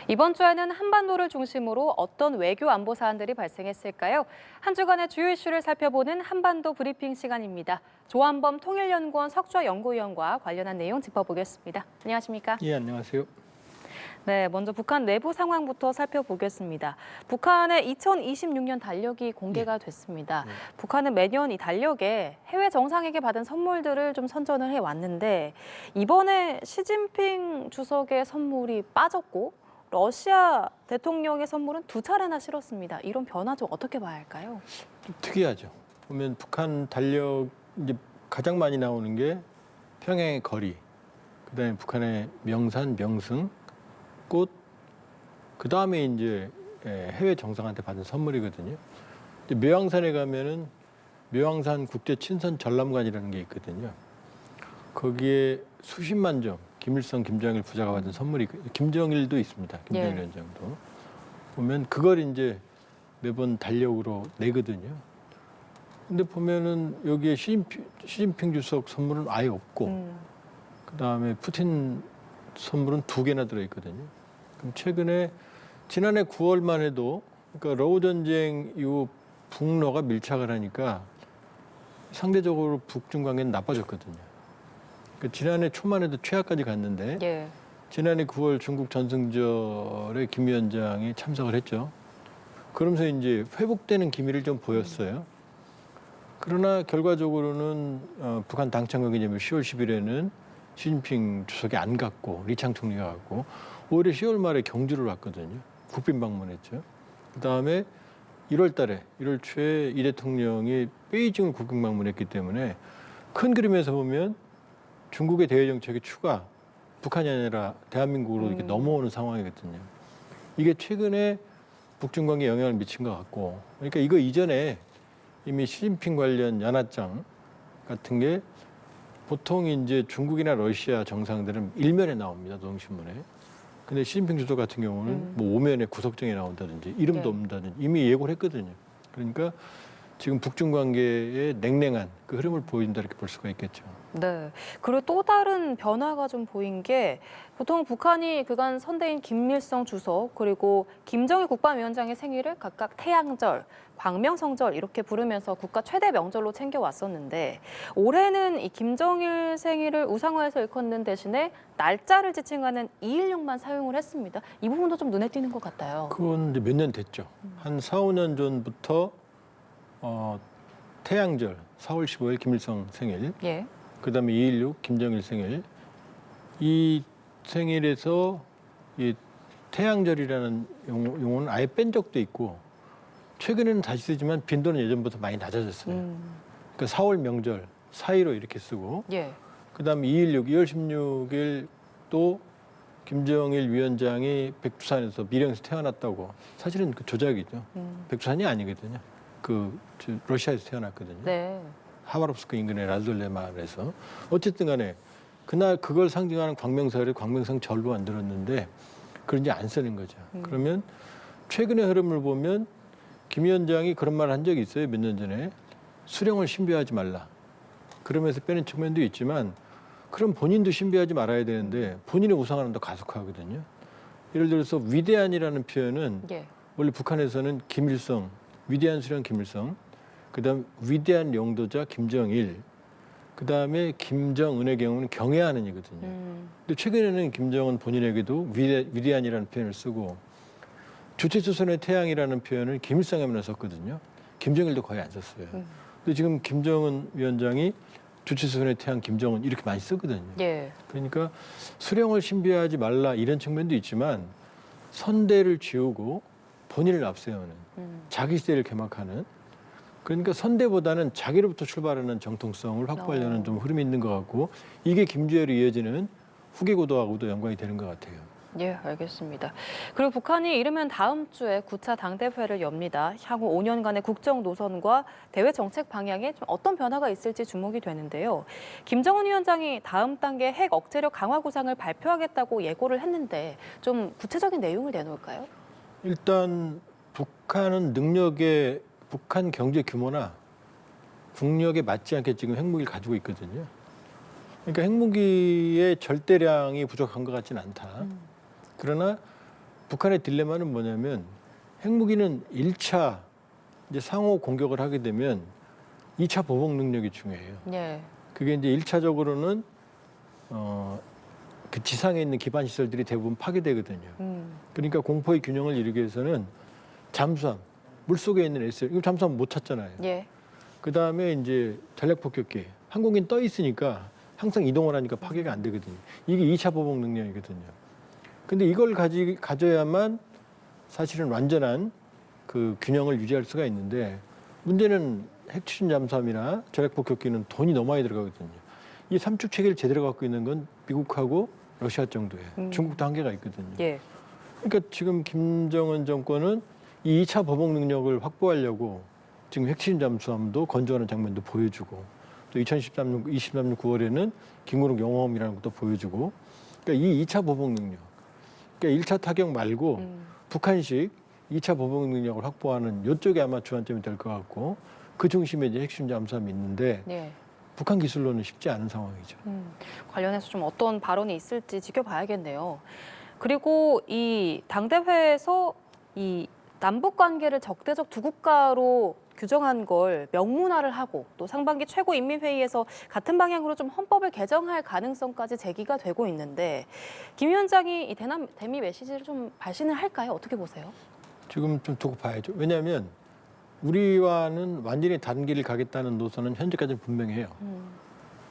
이번 주에는 한반도를 중심으로 어떤 외교 안보 사안들이 발생했을까요? 한 주간의 주요 이슈를 살펴보는 한반도 브리핑 시간입니다. 조한범 통일연구원 석좌연구위원과 관련한 내용 짚어보겠습니다. 안녕하십니까? 예, 안녕하세요. 네, 먼저 북한 내부 상황부터 살펴보겠습니다. 북한의 2026년 달력이 공개가 됐습니다. 북한은 매년 이 달력에 해외 정상에게 받은 선물들을 좀 선전을 해왔는데 이번에 시진핑 주석의 선물이 빠졌고 러시아 대통령의 선물은 두 차례나 실었습니다. 이런 변화 좀 어떻게 봐야 할까요? 좀 특이하죠. 보면 북한 달력 이제 가장 많이 나오는 게 평양의 거리, 그다음에 북한의 명산, 명승, 꽃, 그다음에 이제 해외 정상한테 받은 선물이거든요. 묘양산에 가면은 묘양산 국제 친선 전람관이라는 게 있거든요. 거기에 수십만 점 김일성, 김정일 부자가 받은 선물이 김정일도 있습니다. 김정일 위원장도 보면 그걸 이제 매번 달력으로 내거든요. 근데 보면은 여기에 시진핑 주석 선물은 아예 없고 그다음에 푸틴 선물은 2개나 들어있거든요. 그럼 최근에 지난해 9월만 해도 그러니까 러우 전쟁 이후 북러가 밀착을 하니까 상대적으로 북중 관계는 나빠졌거든요. 그러니까 지난해 초만 해도 최하까지 갔는데 지난해 9월 중국 전승절에 김 위원장이 참석을 했죠. 그러면서 이제 회복되는 기미를 좀 보였어요. 그러나 결과적으로는 북한 당청 경기념일 10월 10일에는 시진핑 주석이 안 갔고 리창 총리가 갔고 오히려 10월 말에 경주를 왔거든요. 국빈 방문했죠. 그다음에 1월 달에 1월 초에 이 대통령이 베이징을 국빈 방문했기 때문에 큰 그림에서 보면 중국의 대외 정책의 추가 북한이 아니라 대한민국으로 이렇게 넘어오는 상황이거든요. 이게 최근에 북중 관계에 영향을 미친 것 같고 그러니까 이거 이전에 이미 시진핑 관련 연하장 같은 게 보통 이제 중국이나 러시아 정상들은 일면에 나옵니다. 노동신문에. 근데 시진핑 주석 같은 경우는 뭐 5면에 구석정에 나온다든지 이름도 없다든지 이미 예고를 했거든요. 그러니까 지금 북중 관계의 냉랭한 그 흐름을 보인다 이렇게 볼 수가 있겠죠. 네. 그리고 또 다른 변화가 좀 보인 게 보통 북한이 그간 선대인 김일성 주석 그리고 김정일 국방위원장의 생일을 각각 태양절, 광명성절 이렇게 부르면서 국가 최대 명절로 챙겨왔었는데 올해는 이 김정일 생일을 우상화해서 일컫는 대신에 날짜를 지칭하는 216만 사용을 했습니다. 이 부분도 좀 눈에 띄는 것 같아요. 그건 이제 몇 년 됐죠. 한 4, 5년 전부터 태양절 4월 15일 김일성 생일, 그다음에 216 김정일 생일, 이 생일에서 이 태양절이라는 용어는 아예 뺀 적도 있고 최근에는 다시 쓰지만 빈도는 예전부터 많이 낮아졌어요. 그러니까 4월 명절 4.15 이렇게 쓰고 그다음에 216 2월 16일 또 김정일 위원장이 백두산에서 밀양에서 태어났다고 사실은 그 조작이죠. 백두산이 아니거든요. 그 러시아에서 태어났거든요. 하바롭스크 인근의 라돌레 마을에서 어쨌든 간에 그날 그걸 상징하는 광명사를 광명성 절로 만들었는데 그런 지 안 쓰는 거죠. 그러면 최근의 흐름을 보면 김 위원장이 그런 말을 한 적이 있어요. 몇 년 전에 수령을 신비하지 말라. 그러면서 빼는 측면도 있지만 그럼 본인도 신비하지 말아야 되는데 본인의 우상화는 더 가속화하거든요. 예를 들어서 위대한이라는 표현은 원래 북한에서는 김일성, 위대한 수령 김일성, 그다음 위대한 영도자 김정일, 그다음에 김정은의 경우는 경애하는 이거든요. 근데 최근에는 김정은 본인에게도 위대한이라는 표현을 쓰고 주체조선의 태양이라는 표현을 김일성에만 썼거든요. 김정일도 거의 안 썼어요. 근데 지금 김정은 위원장이 주체조선의 태양 김정은 이렇게 많이 쓰거든요. 그러니까 수령을 신비하지 말라 이런 측면도 있지만 선대를 지우고 본인을 앞세우는 자기 시대를 개막하는 그러니까 선대보다는 자기로부터 출발하는 정통성을 확보하려는 좀 흐름이 있는 것 같고 이게 김주애로 이어지는 후계 고도하고도 연관이 되는 것 같아요. 알겠습니다. 그리고 북한이 이르면 다음 주에 9차 당대회를 엽니다. 향후 5년간의 국정 노선과 대외 정책 방향에 좀 어떤 변화가 있을지 주목이 되는데요. 김정은 위원장이 다음 단계 핵 억제력 강화 구상을 발표하겠다고 예고를 했는데 좀 구체적인 내용을 내놓을까요? 일단 북한은 능력의 북한 경제 규모나 국력에 맞지 않게 지금 핵무기를 가지고 있거든요. 그러니까 핵무기의 절대량이 부족한 것 같지는 않다. 그러나 북한의 딜레마는 뭐냐면 핵무기는 1차 이제 상호 공격을 하게 되면 2차 보복 능력이 중요해요. 예. 그게 이제 1차적으로는 그 지상에 있는 기반 시설들이 대부분 파괴되거든요. 그러니까 공포의 균형을 이루기 위해서는 잠수함, 물속에 있는 SL, 이거 잠수함 못 찾잖아요. 예. 그 다음에 이제 전략 폭격기, 항공기는 떠 있으니까 항상 이동을 하니까 파괴가 안 되거든요. 이게 2차 보복 능력이거든요. 근데 이걸 가져야만 사실은 완전한 그 균형을 유지할 수가 있는데 문제는 핵추진 잠수함이나 전략 폭격기는 돈이 너무 많이 들어가거든요. 이 삼축 체계를 제대로 갖고 있는 건 미국하고 러시아 정도예요. 중국도 한계가 있거든요. 예. 그러니까 지금 김정은 정권은 이 2차 보복 능력을 확보하려고 지금 핵추진 잠수함도 건조하는 장면도 보여주고 또 2023년 9월에는 김구릉 영호함이라는 것도 보여주고 그러니까 이 2차 보복 능력 그러니까 1차 타격 말고 북한식 2차 보복 능력을 확보하는 이쪽이 아마 주안점이 될 것 같고 그 중심에 이제 핵심 잠수함이 있는데 예. 북한 기술로는 쉽지 않은 상황이죠. 관련해서 좀 어떤 발언이 있을지 지켜봐야겠네요. 그리고 이 당대회에서 이 남북 관계를 적대적 두 국가로 규정한 걸 명문화를 하고 또 상반기 최고인민회의에서 같은 방향으로 좀 헌법을 개정할 가능성까지 제기가 되고 있는데 김 위원장이 이 대미 메시지를 좀 발신을 할까요? 어떻게 보세요? 지금 좀 두고 봐야죠. 왜냐하면 우리와는 완전히 다른 길을 가겠다는 노선은 현재까지는 분명해요.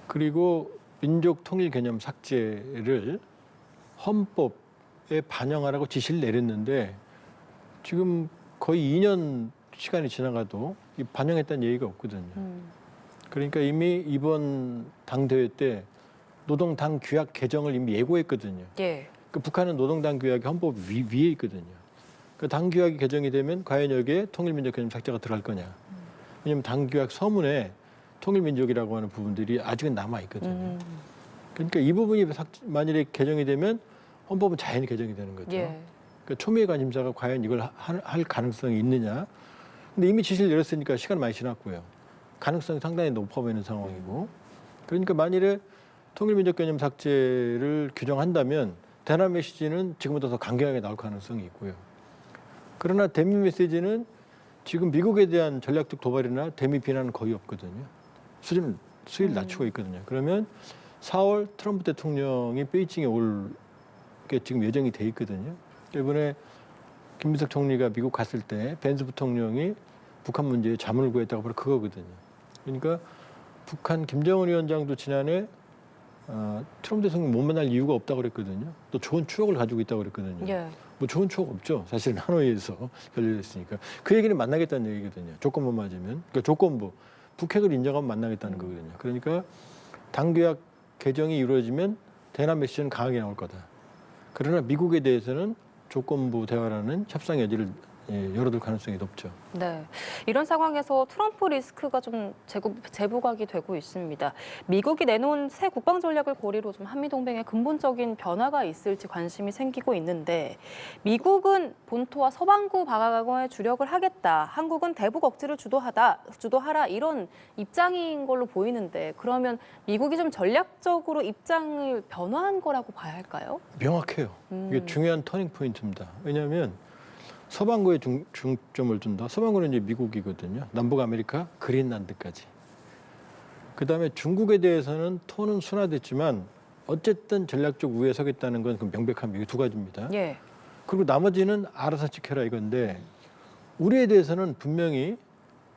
그리고 민족 통일 개념 삭제를 헌법에 반영하라고 지시를 내렸는데 지금 거의 2년 시간이 지나가도 반영했다는 얘기가 없거든요. 그러니까 이미 이번 당대회 때 노동당 규약 개정을 이미 예고했거든요. 예. 그 북한은 노동당 규약이 헌법 위에 있거든요. 그 당 규약이 개정이 되면 과연 여기에 통일민족 개념 삭제가 들어갈 거냐. 왜냐하면 당 규약 서문에 통일민족이라고 하는 부분들이 아직은 남아 있거든요. 그러니까 이 부분이 만일에 개정이 되면 헌법은 자연히 개정이 되는 거죠. 예. 그러니까 초미의 관심사가 과연 이걸 할 가능성이 있느냐. 근데 이미 지시를 내렸으니까 시간 많이 지났고요. 가능성이 상당히 높아 보이는 상황이고. 그러니까 만일에 통일민족 개념 삭제를 규정한다면 대남 메시지는 지금보다 더 강경하게 나올 가능성이 있고요. 그러나 대미 메시지는 지금 미국에 대한 전략적 도발이나 대미 비난은 거의 없거든요. 수위를 낮추고 있거든요. 그러면 4월 트럼프 대통령이 베이징에 올 게 지금 예정이 돼 있거든요. 이번에 김민석 총리가 미국 갔을 때 벤스 부통령이 북한 문제에 잠을 구했다고 바로 그거거든요. 그러니까 북한 김정은 위원장도 지난해 트럼프 대통령 못 만날 이유가 없다고 그랬거든요. 또 좋은 추억을 가지고 있다고 그랬거든요. 예. 뭐 좋은 추억 없죠. 사실은 하노이에서 결렬됐으니까. 그 얘기는 만나겠다는 얘기거든요. 조건만 맞으면. 그러니까 조건부. 북핵을 인정하면 만나겠다는 거거든요. 그러니까 당규약 개정이 이루어지면 대남 메시지는 강하게 나올 거다. 그러나 미국에 대해서는 조건부 대화라는 협상 여지를 열어둘 가능성이 높죠. 네, 이런 상황에서 트럼프 리스크가 좀 재부각이 되고 있습니다. 미국이 내놓은 새 국방 전략을 고리로 좀 한미 동맹에 근본적인 변화가 있을지 관심이 생기고 있는데 미국은 본토와 서반구 방어에 주력을 하겠다. 한국은 대북 억지를 주도하라 이런 입장인 걸로 보이는데 그러면 미국이 좀 전략적으로 입장을 변화한 거라고 봐야 할까요? 명확해요. 이게 중요한 터닝 포인트입니다. 왜냐하면 서반구에 중점을 둔다. 서반구는 이제 미국이거든요. 남북 아메리카, 그린란드까지. 그다음에 중국에 대해서는 톤은 순화됐지만 어쨌든 전략적 우위에 서겠다는 건 그 명백합니다. 이게 두 가지입니다. 예. 그리고 나머지는 알아서 지켜라 이건데 우리에 대해서는 분명히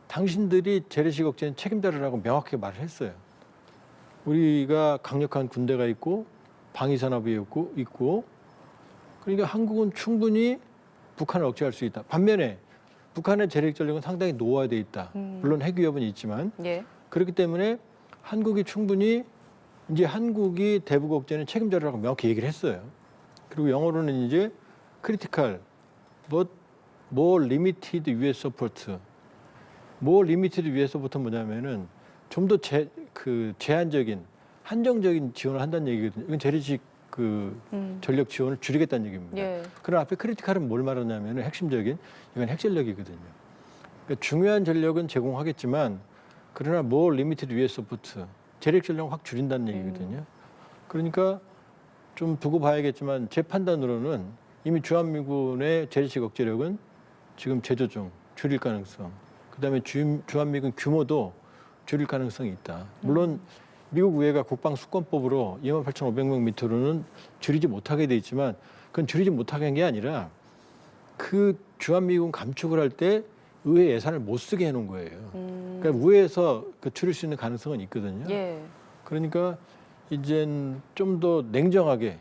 당신들이 재래식 억제는 책임다르라고 명확하게 말을 했어요. 우리가 강력한 군대가 있고 방위산업이 있고 그러니까 한국은 충분히 북한을 억제할 수 있다. 반면에 북한의 재래식 전력은 상당히 노화되어 있다. 물론 핵 위협은 있지만 예. 그렇기 그렇기 때문에 한국이 충분히 이제 한국이 대북 억제는 책임져라고 명확히 얘기를 했어요. 그리고 영어로는 이제 critical but more limited US support. more limited US support는 뭐냐면은 좀 더 제한적인 한정적인 지원을 한다는 얘기거든요. 이건 재래식 전력 지원을 줄이겠다는 얘기입니다. 예. 그럼 앞에 크리티컬은 뭘 말하냐면 핵심적인 이건 핵전력이거든요. 그러니까 중요한 전력은 제공하겠지만 그러나 more limited US support 재래식 전력을 확 줄인다는 얘기거든요. 그러니까 좀 두고 봐야겠지만 제 판단으로는 이미 주한미군의 재래식 억제력은 지금 제조 중, 줄일 가능성. 그다음에 주한미군 규모도 줄일 가능성이 있다. 물론 미국 의회가 국방수권법으로 28,500명 밑으로는 줄이지 못하게 돼 있지만 그건 줄이지 못하게 한 게 아니라 그 주한미군 감축을 할 때 의회 예산을 못 쓰게 해놓은 거예요. 그러니까 의회에서 그 줄일 수 있는 가능성은 있거든요. 예. 그러니까 이젠 좀 더 냉정하게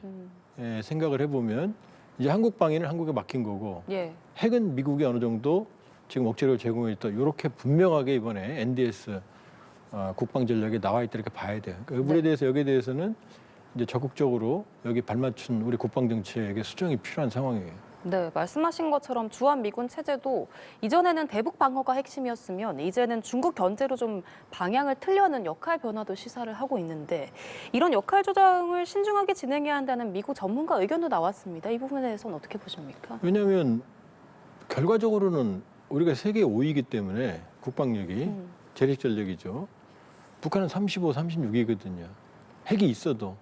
생각을 해보면 이제 한국 방위는 한국에 맡긴 거고 예. 핵은 미국이 어느 정도 지금 억제력을 제공했다. 이렇게 분명하게 이번에 NDS 국방 전략에 나와 있다 이렇게 봐야 돼요. 그 부분에 네. 대해서 여기에 대해서는 이제 적극적으로 여기 발맞춘 우리 국방 정책의 수정이 필요한 상황이에요. 네, 말씀하신 것처럼 주한미군 체제도 이전에는 대북 방어가 핵심이었으면 이제는 중국 견제로 좀 방향을 틀려는 역할 변화도 시사를 하고 있는데 이런 역할 조정을 신중하게 진행해야 한다는 미국 전문가 의견도 나왔습니다. 이 부분에 대해서는 어떻게 보십니까? 왜냐하면 결과적으로는 우리가 세계 5위이기 때문에 국방력이 재래식 전력이죠. 북한은 35, 36이거든요. 핵이 있어도.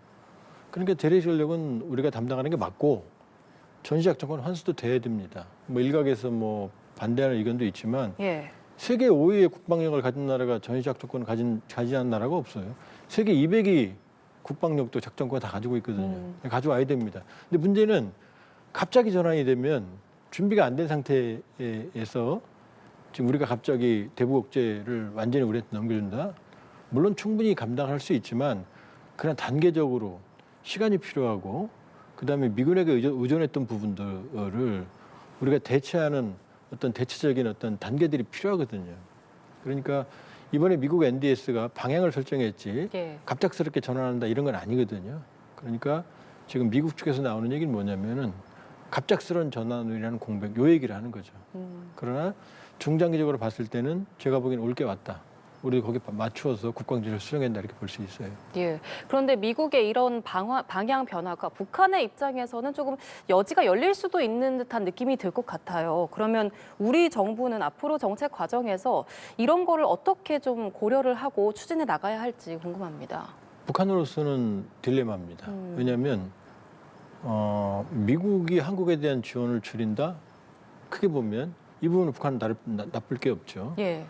그러니까 재래식 전력은 우리가 담당하는 게 맞고 전시작전권 환수도 돼야 됩니다. 뭐 일각에서 뭐 반대하는 의견도 있지만 예. 세계 5위의 국방력을 가진 나라가 전시작전권을 가지는 나라가 없어요. 세계 200위 국방력도 작전권 다 가지고 있거든요. 가져와야 됩니다. 근데 문제는 갑자기 전환이 되면 준비가 안 된 상태에서 지금 우리가 갑자기 대북 억제를 완전히 우리한테 넘겨준다. 물론 충분히 감당할 수 있지만 그냥 단계적으로 시간이 필요하고 그다음에 미군에게 의존했던 부분들을 우리가 대체하는 어떤 대체적인 어떤 단계들이 필요하거든요. 그러니까 이번에 미국 NDS가 방향을 설정했지 예. 갑작스럽게 전환한다 이런 건 아니거든요. 그러니까 지금 미국 측에서 나오는 얘기는 뭐냐면은 갑작스러운 전환이라는 공백, 요 얘기를 하는 거죠. 그러나 중장기적으로 봤을 때는 제가 보기엔 올 게 왔다. 우리 거기에 맞추어서 국방지를 수정한다 이렇게 볼 수 있어요. 예. 그런데 미국의 이런 방향 변화가 북한의 입장에서는 조금 여지가 열릴 수도 있는 듯한 느낌이 들 것 같아요. 그러면 우리 정부는 앞으로 정책 과정에서 이런 거를 어떻게 좀 고려를 하고 추진해 나가야 할지 궁금합니다. 북한으로서는 딜레마입니다. 왜냐하면 미국이 한국에 대한 지원을 줄인다? 크게 보면 이 부분은 북한은 나쁠 게 없죠. 예.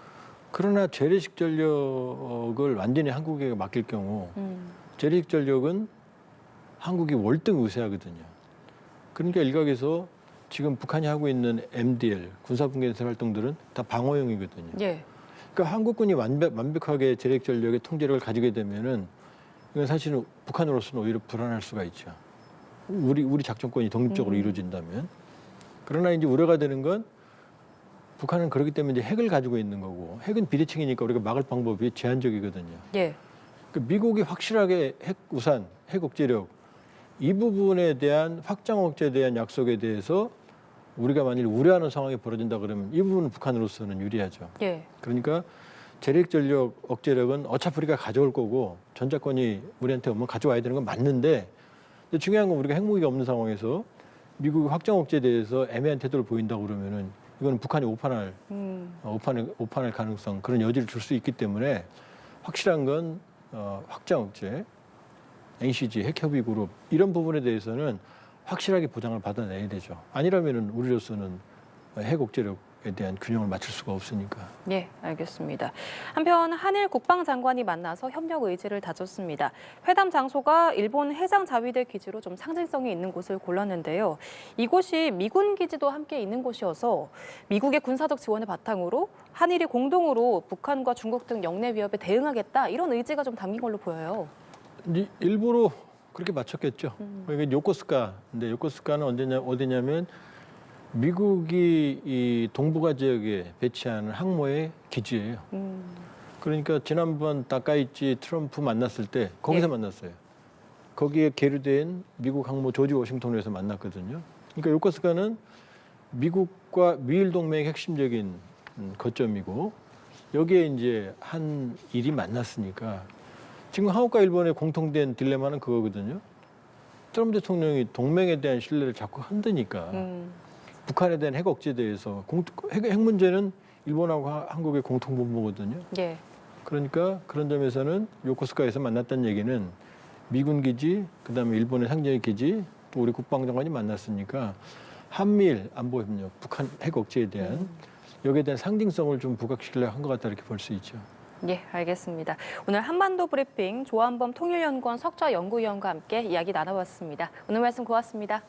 그러나 재래식 전력을 완전히 한국에 맡길 경우 재래식 전력은 한국이 월등 우세하거든요. 그러니까 일각에서 지금 북한이 하고 있는 MDL, 군사분계시설 활동들은 다 방어용이거든요. 예. 그러니까 한국군이 완벽하게 재래식 전력의 통제력을 가지게 되면은 이건 사실은 북한으로서는 오히려 불안할 수가 있죠. 우리 작전권이 독립적으로 이루어진다면. 그러나 이제 우려가 되는 건 북한은 그렇기 때문에 이제 핵을 가지고 있는 거고 핵은 비대칭이니까 우리가 막을 방법이 제한적이거든요. 예. 그 미국이 확실하게 핵 우산, 핵 억제력 이 부분에 대한 확장 억제에 대한 약속에 대해서 우리가 만일 우려하는 상황이 벌어진다 그러면 이 부분은 북한으로서는 유리하죠. 예. 그러니까 재래식 전력 억제력은 어차피 우리가 가져올 거고 전자권이 우리한테 오면 가져와야 되는 건 맞는데 근데 중요한 건 우리가 핵무기가 없는 상황에서 미국이 확장 억제에 대해서 애매한 태도를 보인다고 그러면은 이거는 북한이 오판할 가능성 그런 여지를 줄 수 있기 때문에 확실한 건 확장 억제, NCG, 핵협의 그룹 이런 부분에 대해서는 확실하게 보장을 받아내야 되죠. 아니라면은 우리로서는 핵 억제력에 대한 균형을 맞출 수가 없으니까. 예, 알겠습니다. 한편 한일 국방장관이 만나서 협력 의지를 다졌습니다. 회담 장소가 일본 해상 자위대 기지로 좀 상징성이 있는 곳을 골랐는데요. 이곳이 미군 기지도 함께 있는 곳이어서 미국의 군사적 지원을 바탕으로 한일이 공동으로 북한과 중국 등 영내 위협에 대응하겠다 이런 의지가 좀 담긴 걸로 보여요. 이제 일부러 그렇게 맞췄겠죠. 이게 요코스카인데 요코스카는 어디냐면 미국이 이 동북아 지역에 배치하는 항모의 기지예요. 그러니까 지난번 다카이치 트럼프 만났을 때 거기서 예. 만났어요. 거기에 계류된 미국 항모 조지 워싱턴에서 만났거든요. 그러니까 요코스카는 미국과 미일 동맹의 핵심적인 거점이고 여기에 이제 한 일이 만났으니까 지금 한국과 일본의 공통된 딜레마는 그거거든요. 트럼프 대통령이 동맹에 대한 신뢰를 자꾸 흔드니까 북한에 대한 핵 억제에 대해서 핵 문제는 일본하고 한국의 공통분모거든요. 예. 그러니까 그런 점에서는 요코스카에서 만났다는 얘기는 미군 기지, 그다음에 일본의 상정의 기지, 또 우리 국방장관이 만났으니까 한미일 안보협력, 북한 핵 억제에 대한 여기에 대한 상징성을 좀 부각시키려고 한 것 같다 이렇게 볼 수 있죠. 예, 알겠습니다. 오늘 한반도 브리핑 조한범 통일연구원 석좌 연구위원과 함께 이야기 나눠봤습니다. 오늘 말씀 고맙습니다.